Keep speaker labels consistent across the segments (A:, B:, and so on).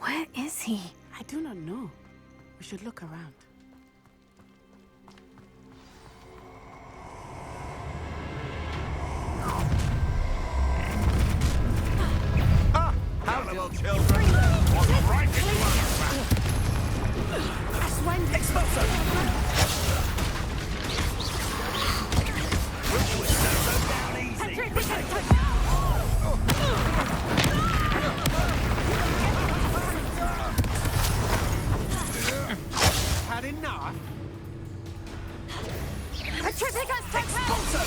A: Where is he?
B: I do not know. We should look around.
C: How little children? Walk right into our trap. Expulso! Which don't go down easy.
D: Had enough?
C: Expulso!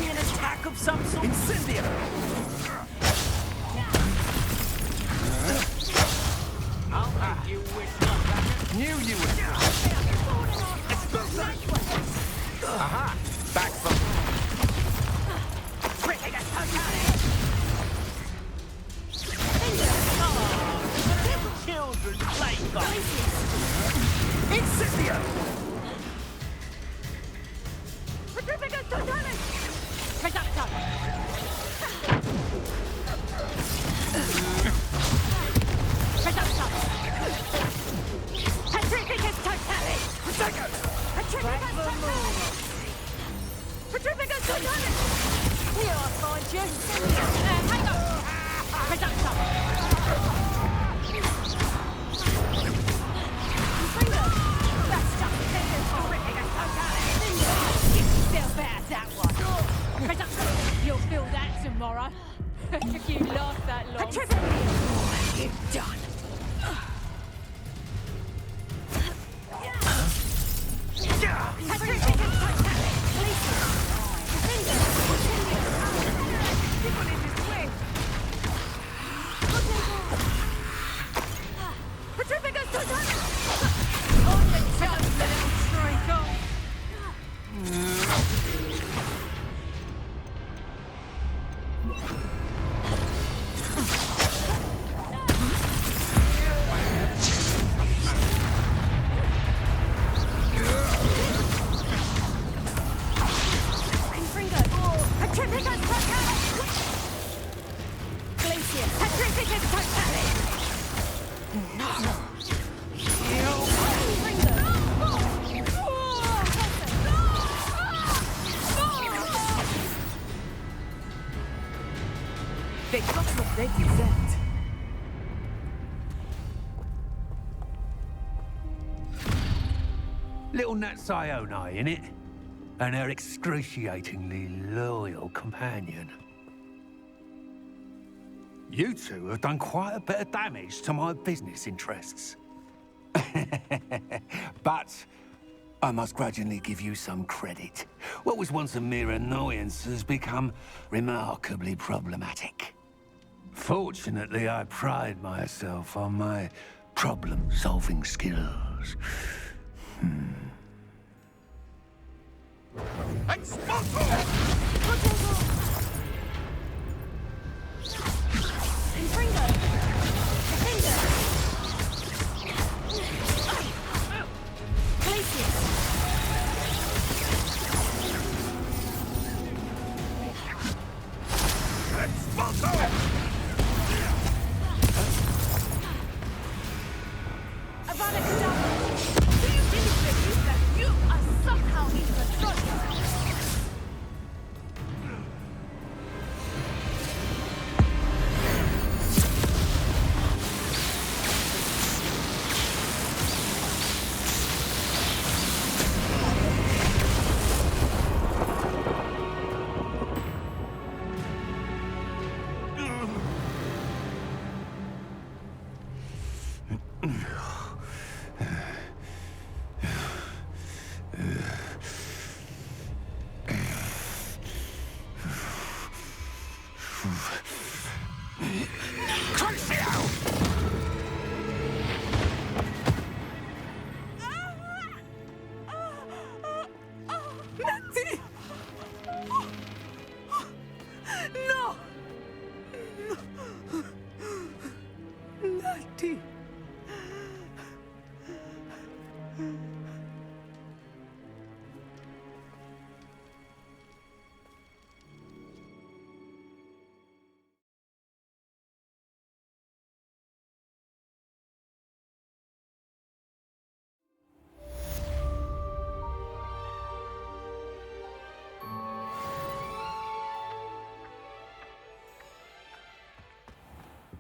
C: An attack of some sort. Incendio!
D: I'll make you wish not that.
C: Knew you would. Expulso! Aha! Back from. Children playfight. Incendio!
A: You'll feel that tomorrow. If you last that long. What have you done?
C: They got what they deserved. Little Nat Sioni, innit? And her excruciatingly loyal companion. You two have done quite a bit of damage to my business interests. But I must grudgingly give you some credit. What was once a mere annoyance has become remarkably problematic. Fortunately, I pride myself on my problem-solving skills.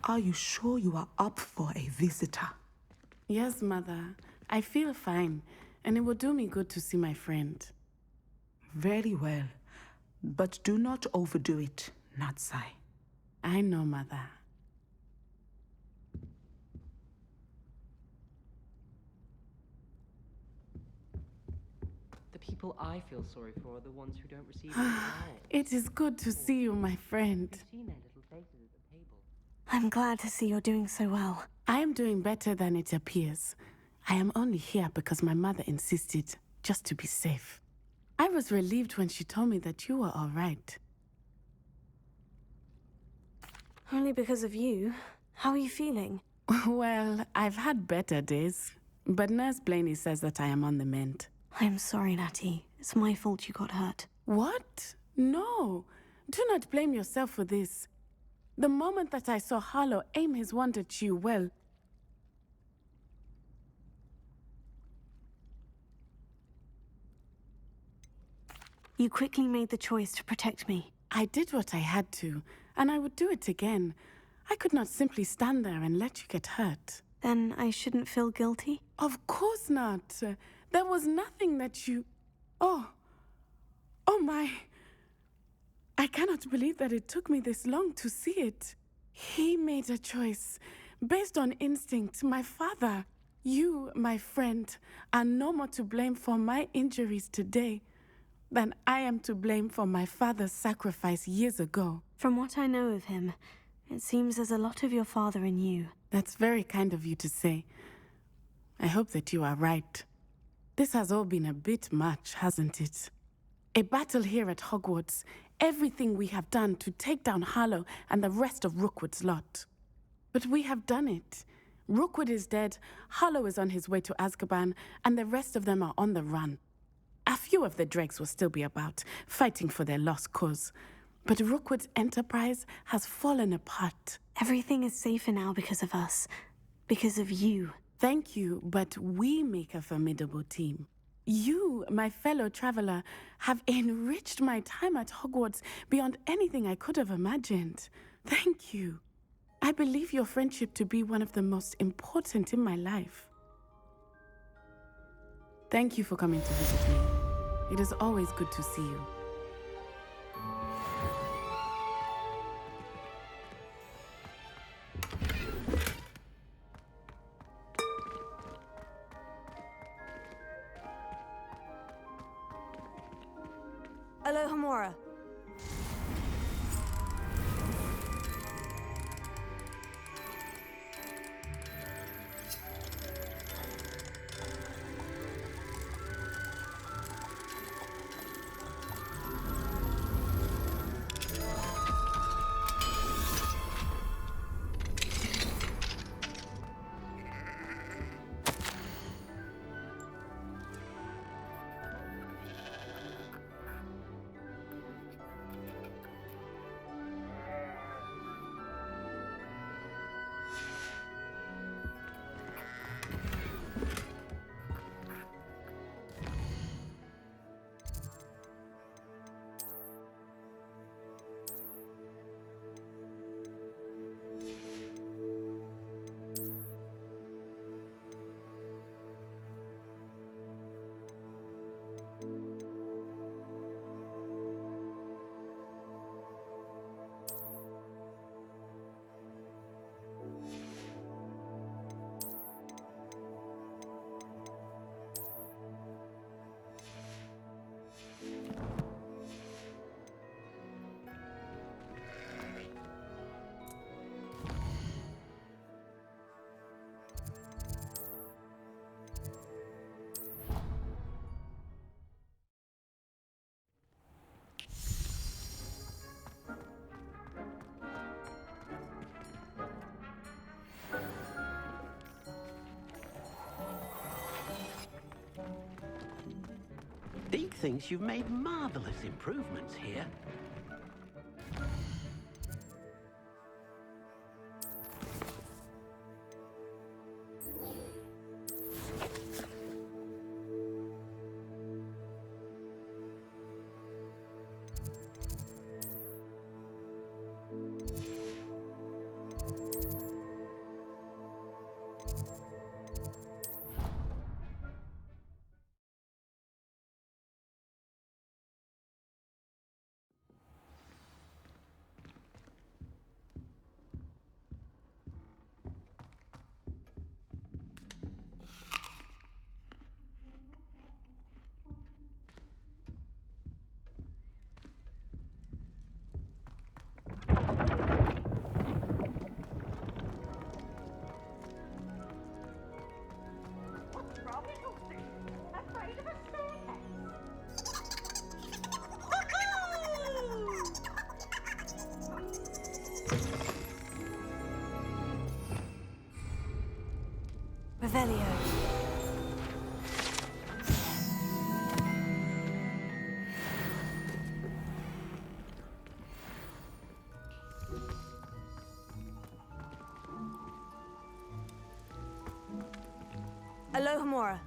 B: Are you sure you are up for a visitor? Yes, Mother. I feel fine, and it will do me good to see my friend. Very well. But do not overdo it, Natsai. I know, Mother.
E: The people I feel sorry for are the ones who don't receive any help.
B: It is good to see you, my friend.
E: You've seen their little faces at the table.
F: I'm glad to see you're doing so well.
B: I am doing better than it appears. I am only here because my mother insisted, just to be safe. I was relieved when she told me that you were all right.
F: Only because of you. How are you feeling?
B: Well, I've had better days, but Nurse Blaney says that I am on the mend.
F: I'm sorry, Natty. It's my fault you got hurt.
B: What? No. Do not blame yourself for this. The moment that I saw Harlow aim his wand at you, well...
F: You quickly made the choice to protect me.
B: I did what I had to, and I would do it again. I could not simply stand there and let you get hurt.
F: Then I shouldn't feel guilty?
B: Of course not. There was nothing that you... Oh my... I cannot believe that it took me this long to see it. He made a choice based on instinct. My father, you, my friend, are no more to blame for my injuries today than I am to blame for my father's sacrifice years ago.
F: From what I know of him, it seems there's a lot of your father in you.
B: That's very kind of you to say. I hope that you are right. This has all been a bit much, hasn't it? A battle here at Hogwarts, everything we have done to take down Harlow and the rest of Rookwood's lot. But we have done it. Rookwood is dead, Harlow is on his way to Azkaban, and the rest of them are on the run. A few of the dregs will still be about, fighting for their lost cause. But Rookwood's enterprise has fallen apart.
F: Everything is safer now because of us. Because of you.
B: Thank you, but we make a formidable team. You, my fellow traveler, have enriched my time at Hogwarts beyond anything I could have imagined. Thank you. I believe your friendship to be one of the most important in my life. Thank you for coming to visit me. It is always good to see you.
F: Alohomora.
G: Deke thinks you've made marvelous improvements here.
F: Revelio. Alohomora.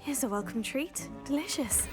F: Here's a welcome treat. Delicious.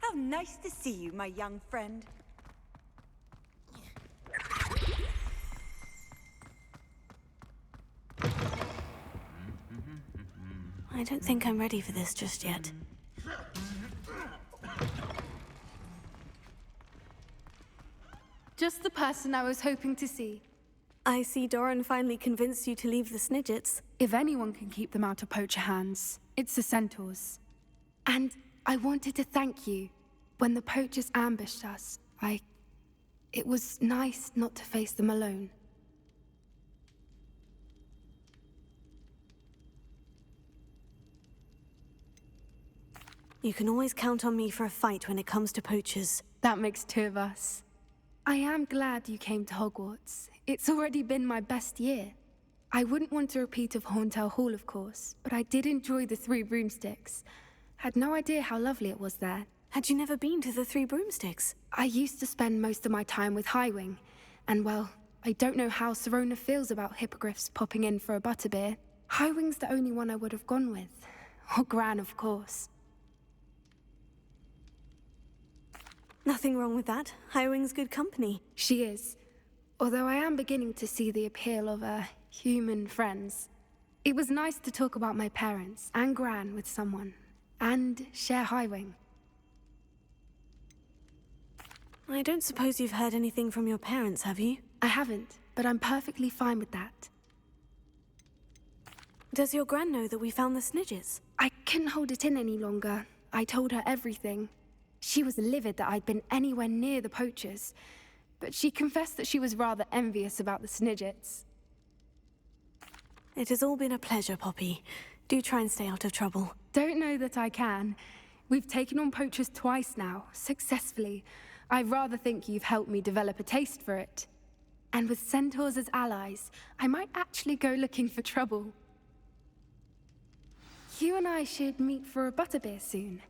H: How nice to see you, my young friend.
F: I don't think I'm ready for this just yet.
I: Just the person I was hoping to see.
F: I see Doran finally convinced you to leave the Snidgets.
I: If anyone can keep them out of poacher hands, it's the centaurs. And I wanted to thank you. When the poachers ambushed us, it was nice not to face them alone.
F: You can always count on me for a fight when it comes to poachers.
I: That makes two of us. I am glad you came to Hogwarts. It's already been my best year. I wouldn't want a repeat of Horntail Hall, of course, but I did enjoy the Three Broomsticks. Had no idea how lovely it was there.
F: Had you never been to the Three Broomsticks?
I: I used to spend most of my time with Highwing, and well, I don't know how Serona feels about hippogriffs popping in for a butterbeer. Highwing's the only one I would have gone with. Or Gran, of course.
F: Nothing wrong with that. Highwing's good company.
I: She is. Although I am beginning to see the appeal of, human friends. It was nice to talk about my parents and Gran with someone. And share Highwing.
F: I don't suppose you've heard anything from your parents, have you?
I: I haven't, but I'm perfectly fine with that.
F: Does your Gran know that we found the Snidgets?
I: I couldn't hold it in any longer. I told her everything. She was livid that I'd been anywhere near the poachers, but she confessed that she was rather envious about the Snidgets.
F: It has all been a pleasure, Poppy. Do try and stay out of trouble.
I: Don't know that I can. We've taken on poachers twice now, successfully. I rather think you've helped me develop a taste for it. And with centaurs as allies, I might actually go looking for trouble. You and I should meet for a butterbeer soon.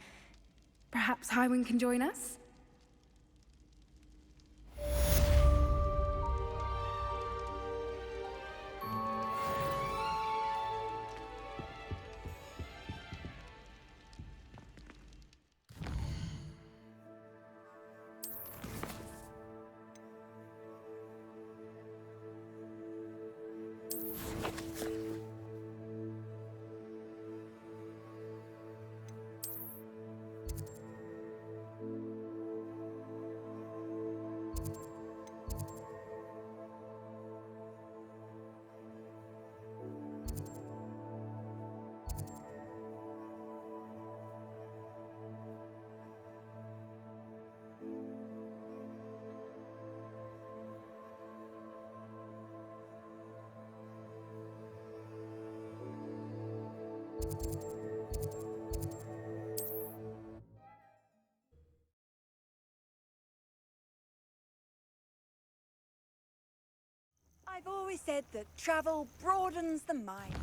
I: Perhaps Highwing can join us?
H: I've always said that travel broadens the mind.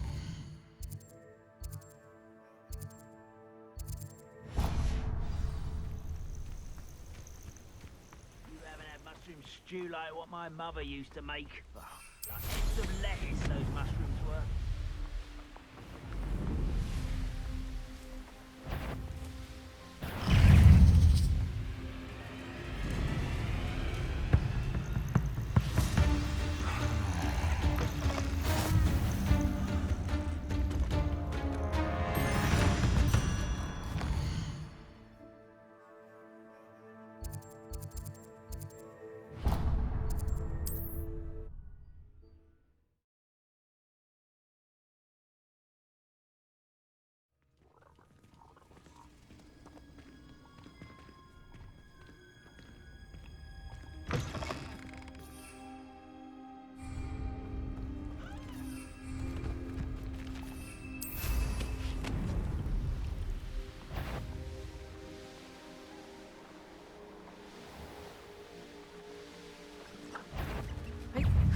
G: You haven't had mushroom stew like what my mother used to make. Oh, like heads of lettuce, those mushrooms were.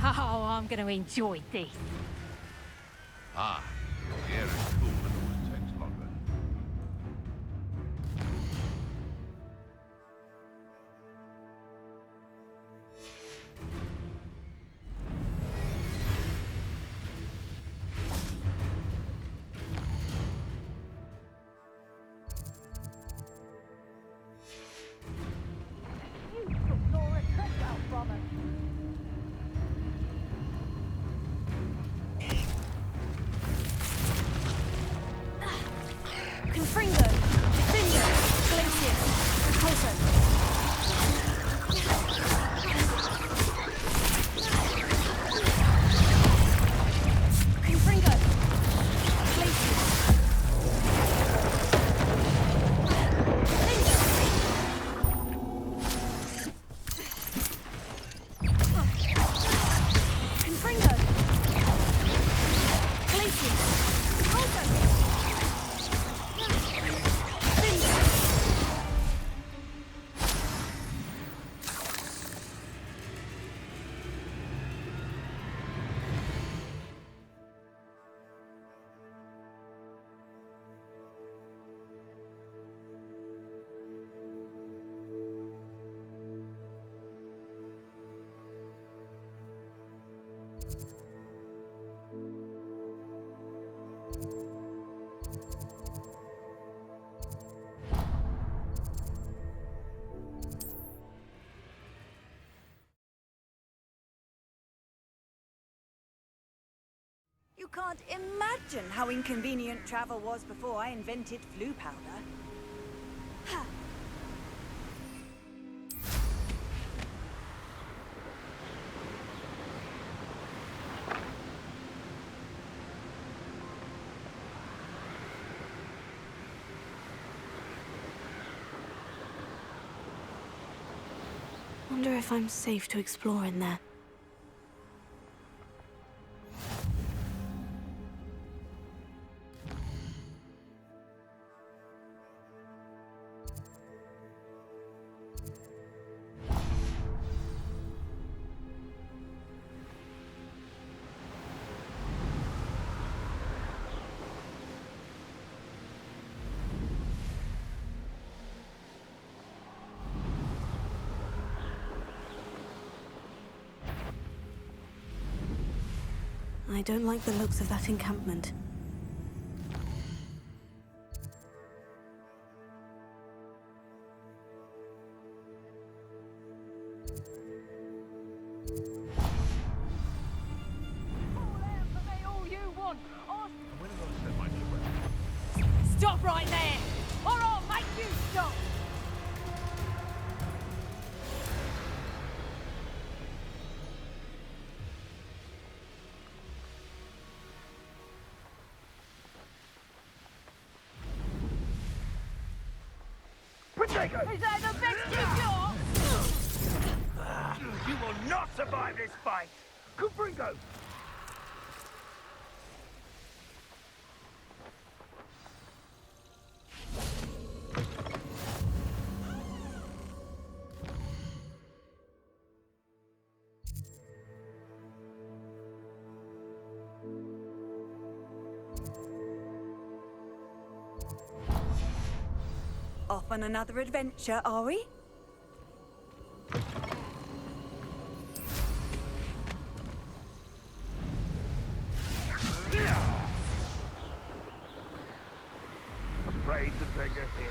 A: Oh, I'm going to enjoy this.
J: Ah, the air is cool and always takes longer.
A: You took Laura Treadwell from us.
F: Confringo, Defender, Glacius, Repulsor. Confringo, Glacius. Confringo, Glacius, Repulsor.
H: You can't imagine how inconvenient travel was before I invented flu powder. Ha.
F: Wonder if I'm safe to explore in there. I don't like the looks of that encampment.
A: Stop right there, or I'll make you stop. Is that the best you got?
G: You will not survive this fight! Confringo!
H: on another adventure, are we?
G: Afraid to take a hit.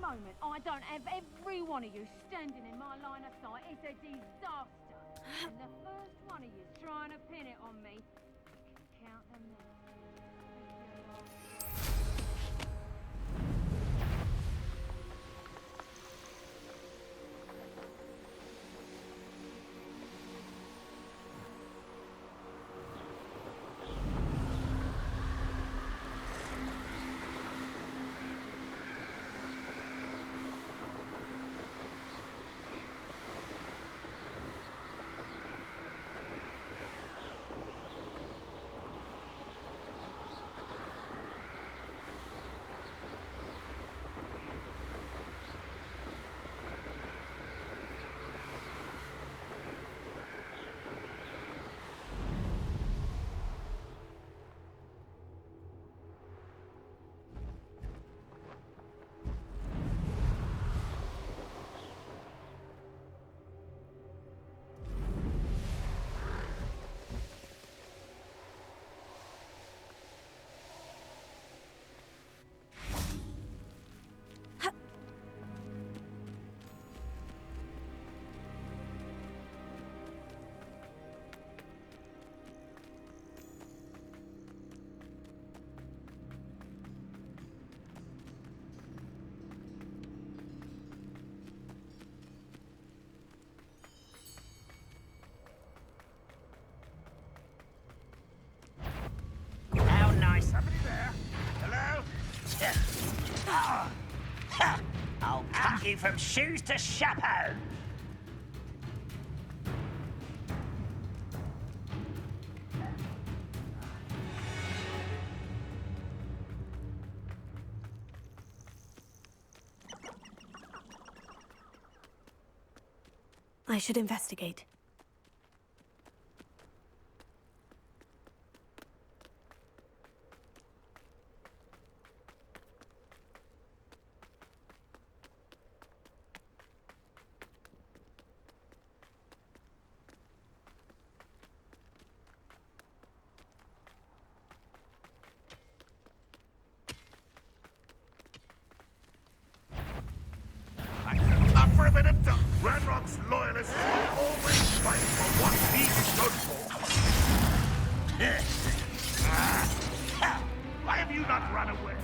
A: Moment, I don't have every one of you standing in my line of sight. It's a disaster. And the first one of you trying to pin it on me, you can count them there.
G: Somebody there? Hello? I'll cut you from shoes to chapeau.
F: I should investigate.
J: Up for a minute, Ranrock's loyalists will always fight for what he stood for.
G: Why have you not run away?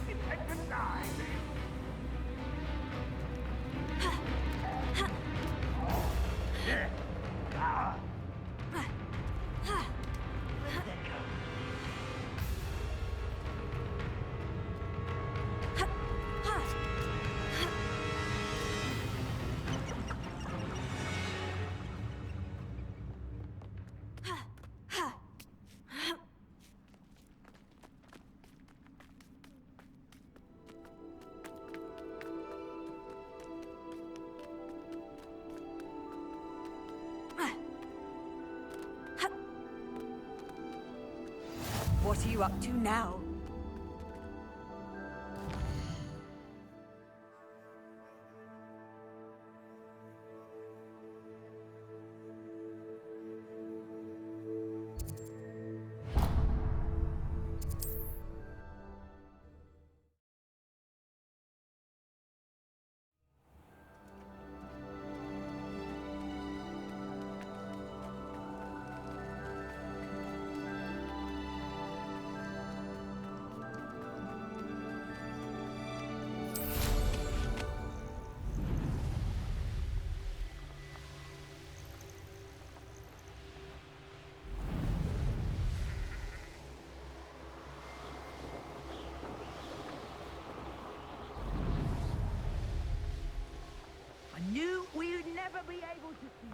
G: Intend to die.
H: What are you up to now?
G: I knew we would never be able to see.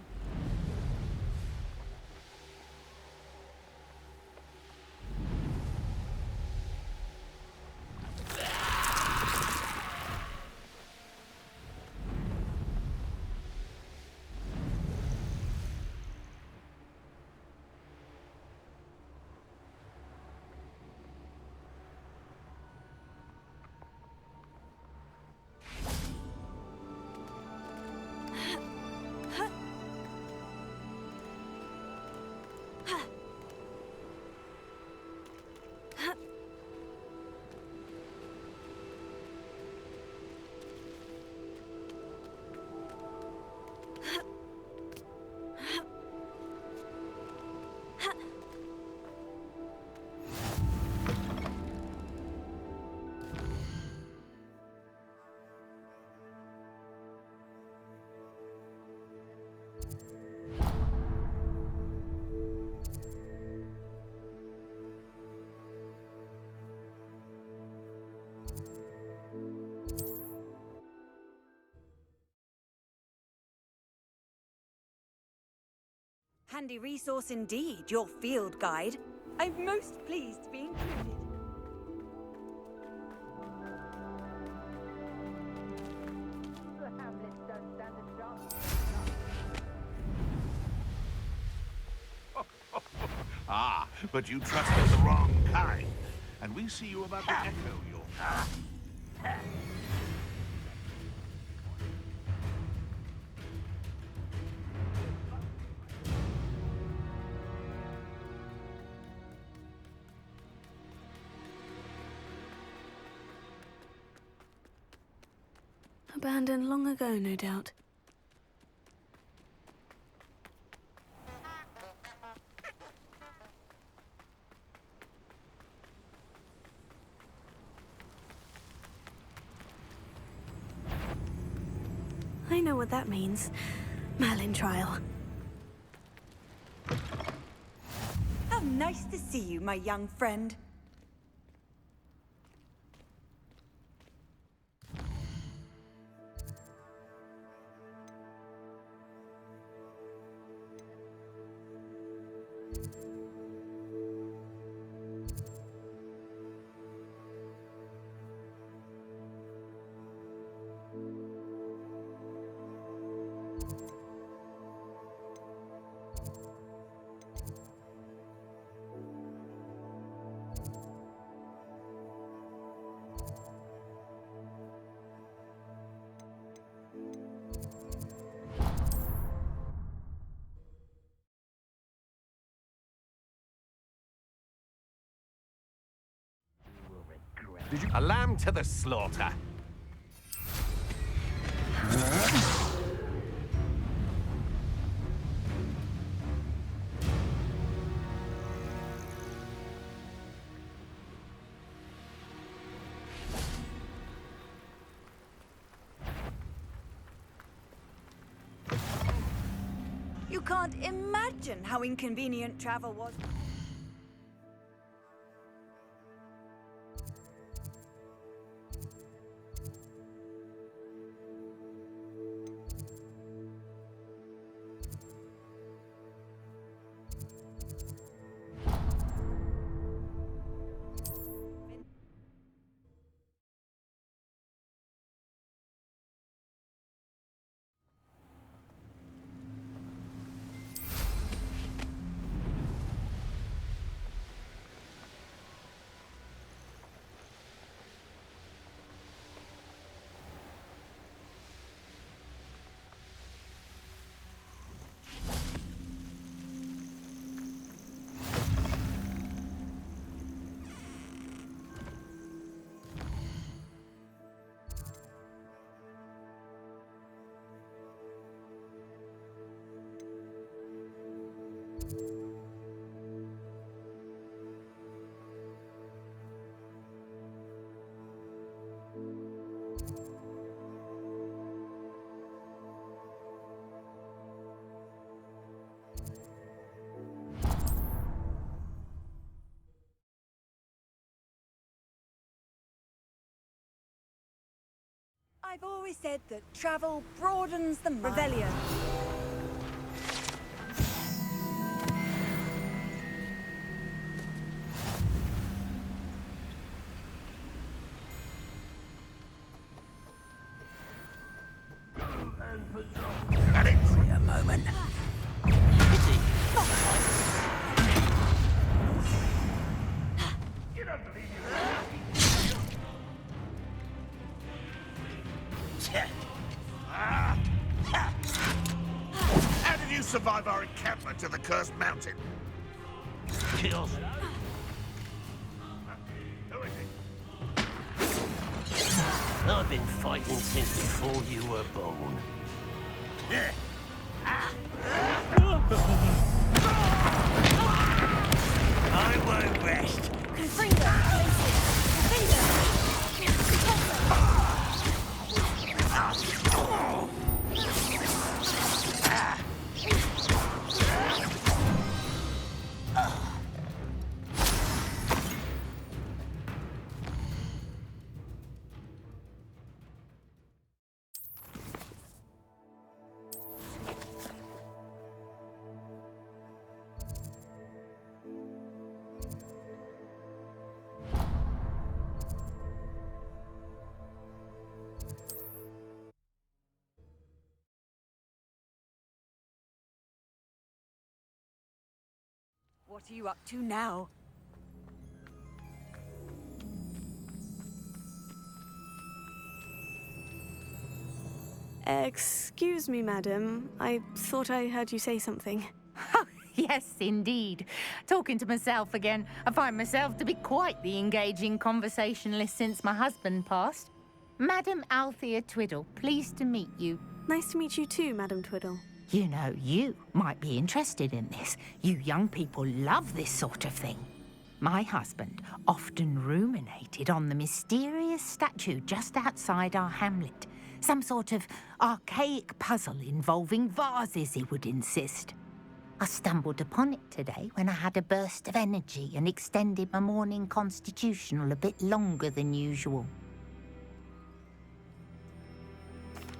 H: Handy resource indeed, your field guide. I'm most pleased to be included.
G: The hamlets don't stand a chance.
J: Ah, but you trusted the wrong kind. And we see you about to echo your...
F: Abandoned long ago, no doubt. I know what that means. Merlin trial.
H: How nice to see you, my young friend.
J: A lamb to the slaughter.
H: You can't imagine how inconvenient travel was. I've always said that travel broadens the mind. Revelio.
J: At it!
G: A moment.
J: You don't believe you. How did you survive our encampment to the Cursed Mountain?
G: Kills.
J: Who is it?
G: I've been fighting since before you were born. I won't rest.
H: What are you up to now?
F: Excuse me, madam. I thought I heard you say something.
K: Yes, indeed. Talking to myself again. I find myself to be quite the engaging conversationalist since my husband passed. Madam Althea Twiddle, pleased to meet you.
F: Nice to meet you too, Madam Twiddle.
K: You know, you might be interested in this. You young people love this sort of thing. My husband often ruminated on the mysterious statue just outside our hamlet. Some sort of archaic puzzle involving vases, he would insist. I stumbled upon it today when I had a burst of energy and extended my morning constitutional a bit longer than usual.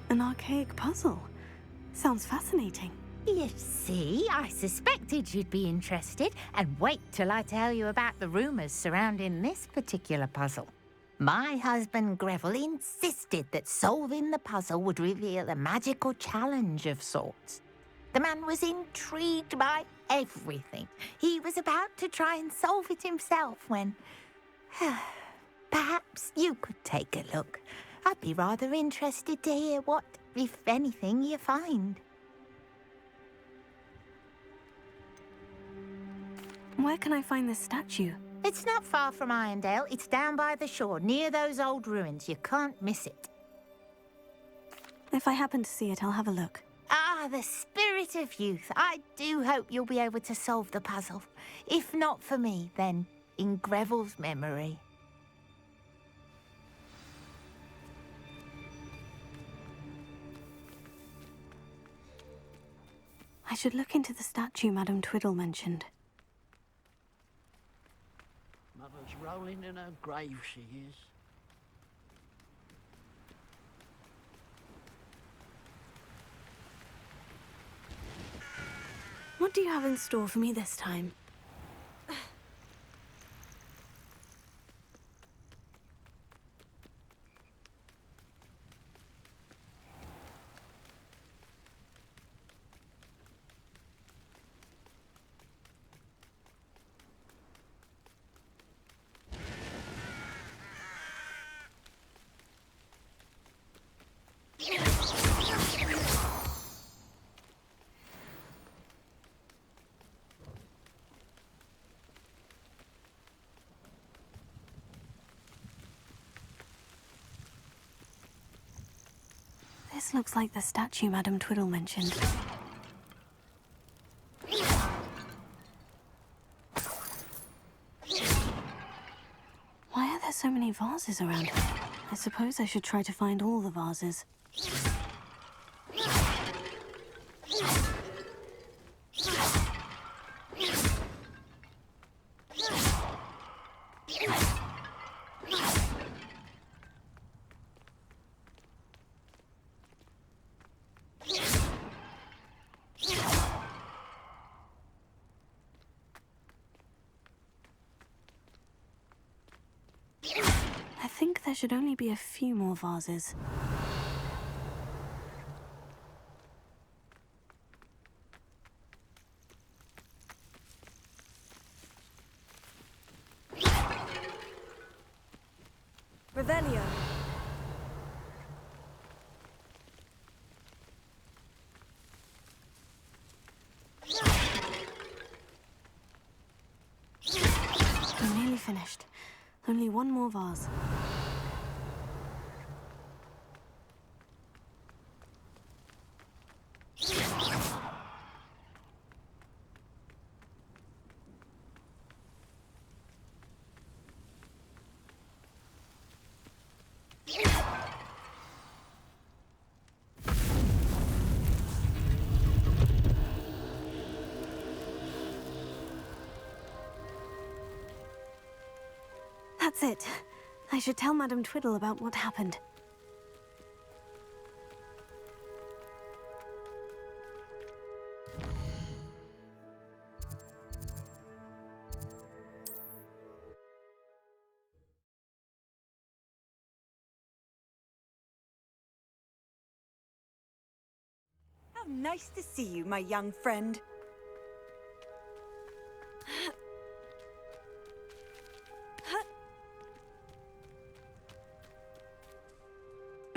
F: An archaic puzzle? Sounds fascinating.
K: You see, I suspected you'd be interested, and wait till I tell you about the rumours surrounding this particular puzzle. My husband Greville insisted that solving the puzzle would reveal a magical challenge of sorts. The man was intrigued by everything. He was about to try and solve it himself when... Perhaps you could take a look. I'd be rather interested to hear what, if anything, you find.
F: Where can I find this statue?
K: It's not far from Irondale. It's down by the shore, near those old ruins. You can't miss it.
F: If I happen to see it, I'll have a look.
K: Ah, the spirit of youth. I do hope you'll be able to solve the puzzle. If not for me, then in Greville's memory.
F: I should look into the statue Madam Twiddle mentioned.
G: Mother's rolling in her grave, she is.
F: What do you have in store for me this time? This looks like the statue Madam Twiddle mentioned. Why are there so many vases around? I suppose I should try to find all the vases. think there should only be a few more vases.
H: Revelio.
F: I'm nearly finished. Only one more vase. That's it. I should tell Madame Twiddle about what happened.
H: How nice to see you, my young friend.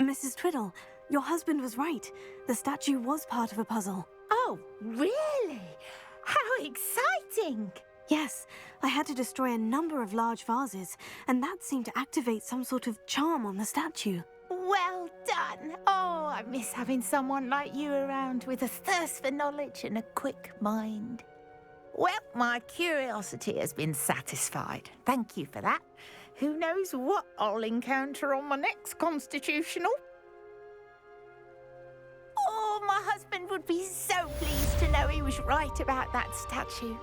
F: Mrs. Twiddle, your husband was right. The statue was part of a puzzle.
K: Oh, really? How exciting!
F: Yes, I had to destroy a number of large vases, and that seemed to activate some sort of charm on the statue.
K: Well done. Oh, I miss having someone like you around with a thirst for knowledge and a quick mind. Well, my curiosity has been satisfied. Thank you for that. Who knows what I'll encounter on my next constitutional? Oh, my husband would be so pleased to know he was right about that statue.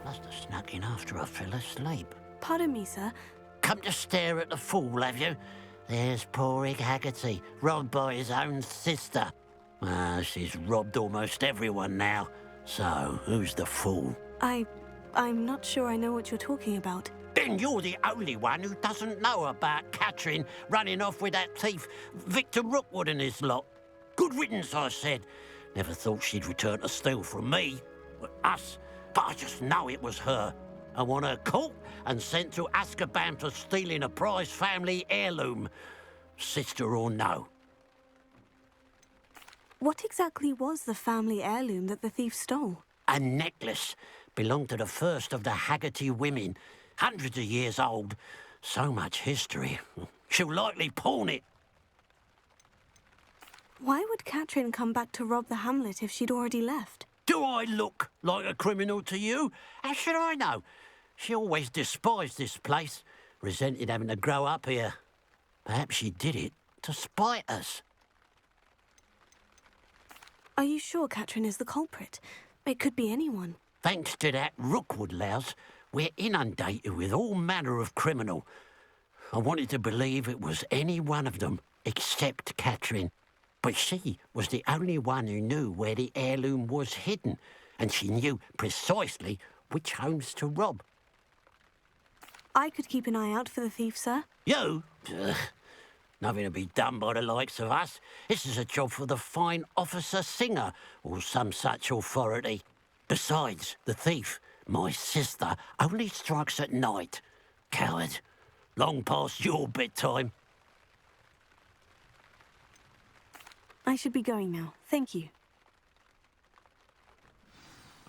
G: Must have snuck in after I fell asleep.
F: Pardon me, sir.
G: Come to stare at the fool, have you? There's poor Ig Haggerty, robbed by his own sister. She's robbed almost everyone now. So, who's the fool?
F: I'm not sure I know what you're talking about.
G: Then you're the only one who doesn't know about Catherine running off with that thief, Victor Rookwood and his lot. Good riddance, I said. Never thought she'd return to steal from me, us, but I just know it was her. I want her caught and sent to Azkaban for stealing a prize family heirloom, sister or no.
F: What exactly was the family heirloom that the thief stole?
G: A necklace belonged to the first of the Haggerty women, hundreds of years old. So much history. She'll likely pawn it.
F: Why would Catherine come back to rob the hamlet if she'd already left?
G: Do I look like a criminal to you? How should I know? She always despised this place, resented having to grow up here. Perhaps she did it to spite us.
F: Are you sure Catherine is the culprit? It could be anyone.
G: Thanks to that Rookwood louse, we're inundated with all manner of criminal. I wanted to believe it was any one of them, except Catherine. But she was the only one who knew where the heirloom was hidden, and she knew precisely which homes to rob.
F: I could keep an eye out for the thief, sir.
G: You? Ugh. Nothing to be done by the likes of us. This is a job for the fine officer Singer, or some such authority. Besides, the thief, my sister, only strikes at night. Coward. Long past your bedtime.
F: I should be going now. Thank you.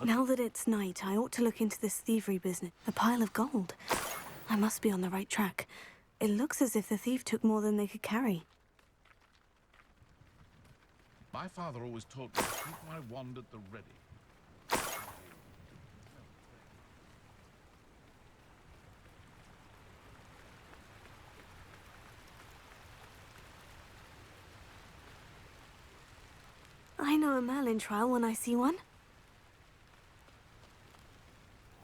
F: Now that it's night, I ought to look into this thievery business. A pile of gold. I must be on the right track. It looks as if the thief took more than they could carry.
J: My father always taught me to keep my wand at the ready.
F: I know a Merlin trial when I see one.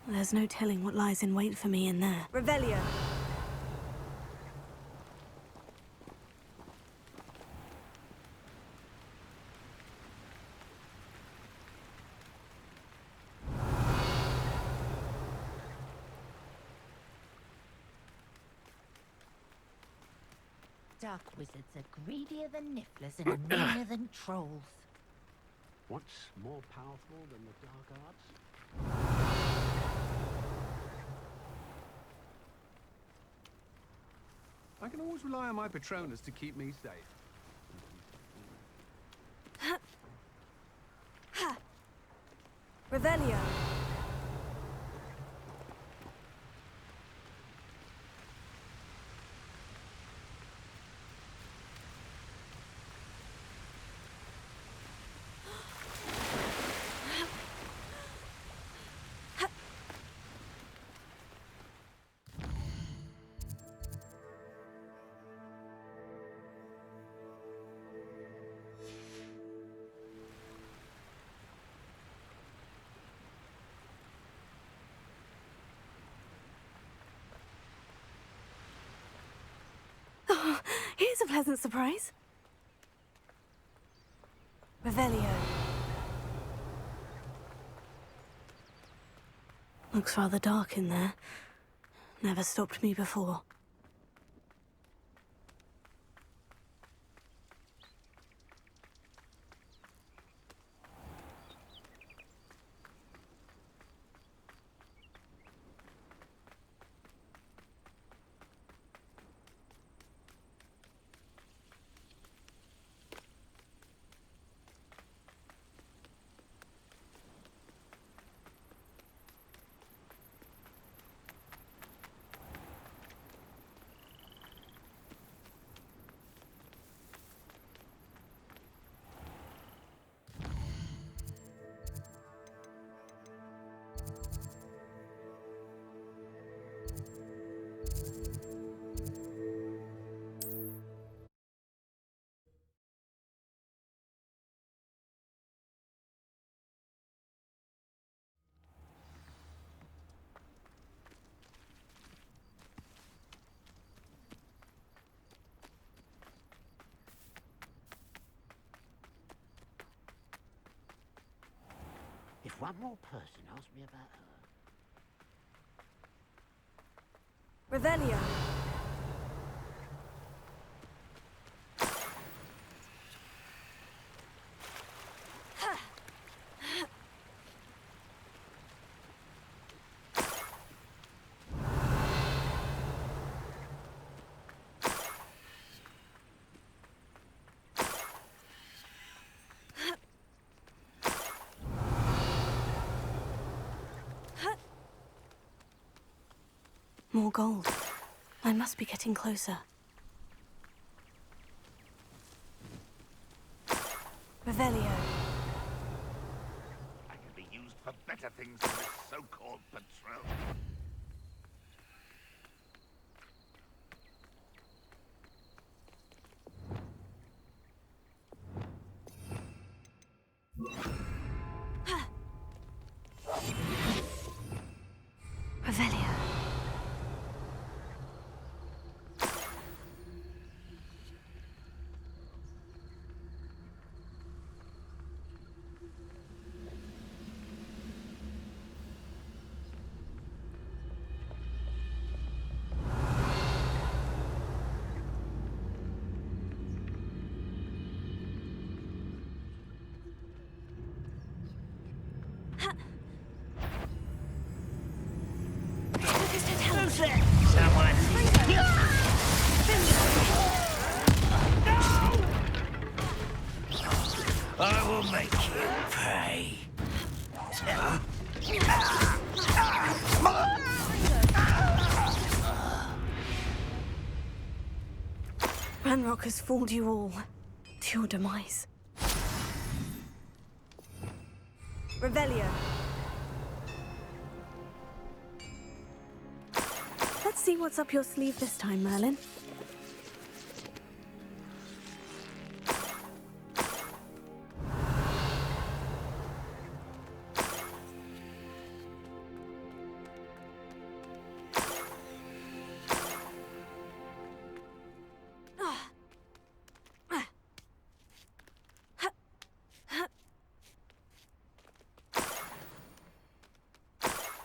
F: There's no telling what lies in wait for me in there.
H: Revelio.
K: dark wizards are greedier than nifflers and meaner than trolls.
D: What's more powerful than the dark arts?
L: I can always rely on my Patronus to keep me safe.
H: Revelio.
F: Oh, here's a pleasant surprise. Revelio. Looks rather dark in there. Never stopped me before.
G: If one more person asks me about her...
H: Revelio.
F: More gold. I must be getting closer. Revelio.
J: I can be used for better things than this so-called patrol.
F: Revelio.
G: Someone... I will make you pay.
F: Ranrock has fooled you all. To your demise.
H: Revelio.
F: Let's see what's up your sleeve this time, Merlin.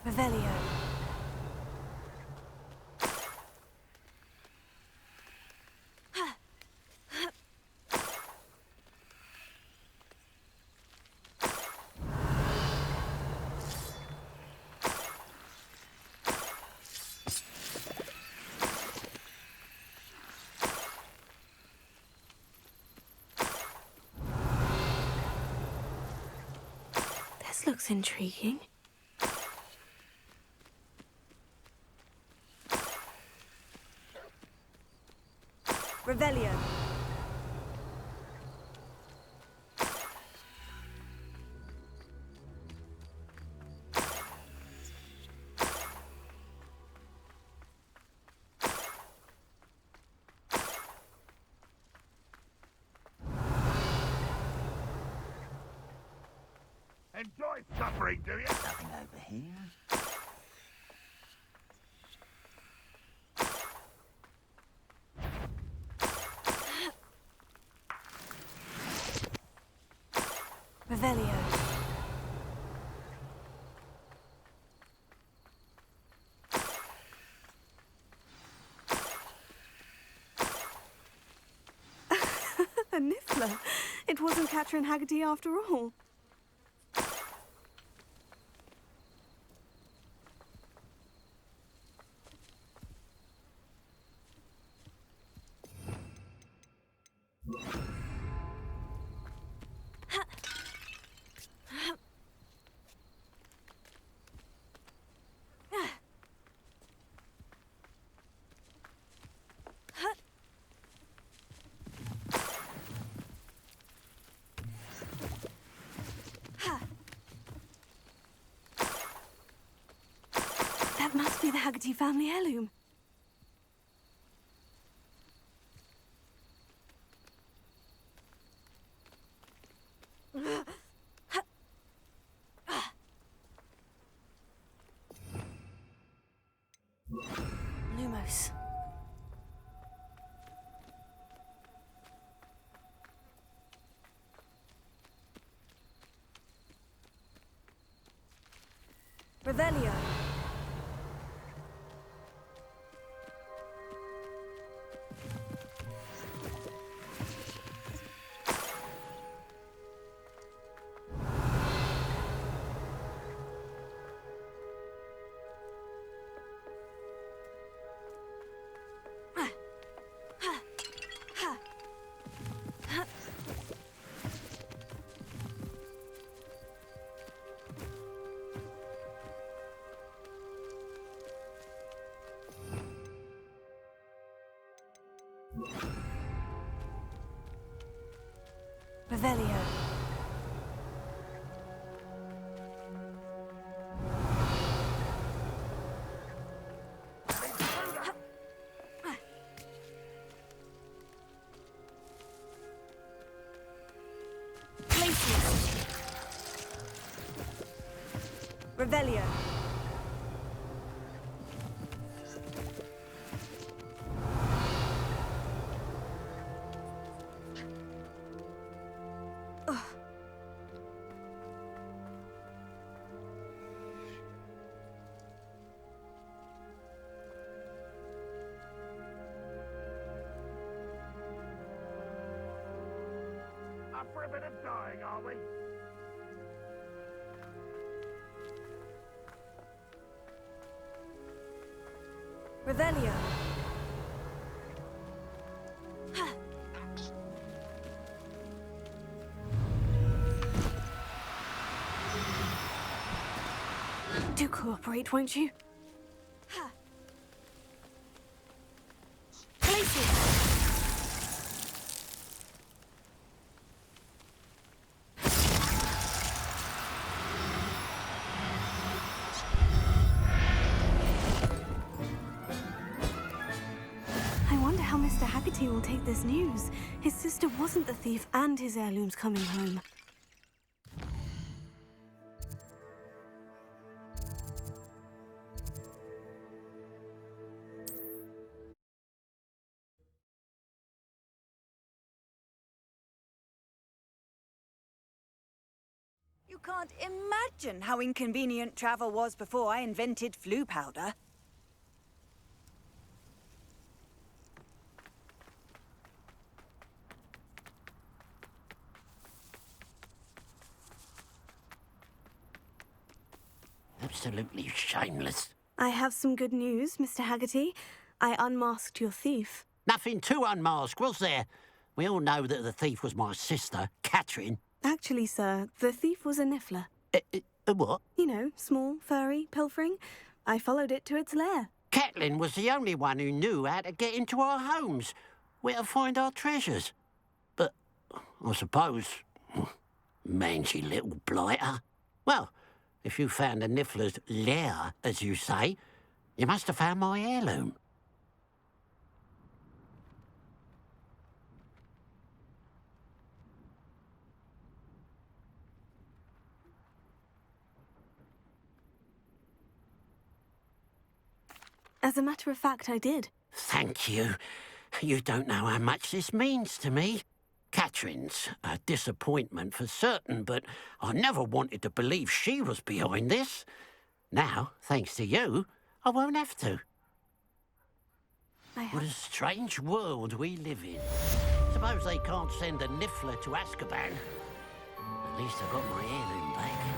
F: Revelio. This looks intriguing. Revelio.
J: Enjoy suffering, do you?
G: Nothing over here.
F: Revelio. A niffler. It wasn't Catherine Haggerty after all. That must be the Haggerty family heirloom. Lumos. Revelio. Revelio. Places. Revelio.
J: Up for a bit of dying, are we?
F: Revelio. Do cooperate, won't you? Places. I wonder how Mr. Haggerty will take this news. His sister wasn't the thief and his heirloom's coming home.
H: You can't imagine how inconvenient travel was before I invented flu powder.
G: Absolutely shameless.
F: I have some good news, Mr. Haggerty. I unmasked your thief.
G: Nothing to unmask, was there? We all know that the thief was my sister, Catherine.
F: Actually, sir, the thief was a niffler.
G: A what?
F: You know, small, furry, pilfering. I followed it to its lair.
G: Catelyn was the only one who knew how to get into our homes, where to find our treasures. But I suppose, mangy little blighter. Well, if you found the Niffler's lair, as you say, you must have found my heirloom.
F: As a matter of fact, I did.
G: Thank you. You don't know how much this means to me. Catherine's a disappointment for certain, but I never wanted to believe she was behind this. Now, thanks to you, I won't have to. What a strange world we live in. Suppose they can't send a Niffler to Azkaban. At least I got my heirloom back.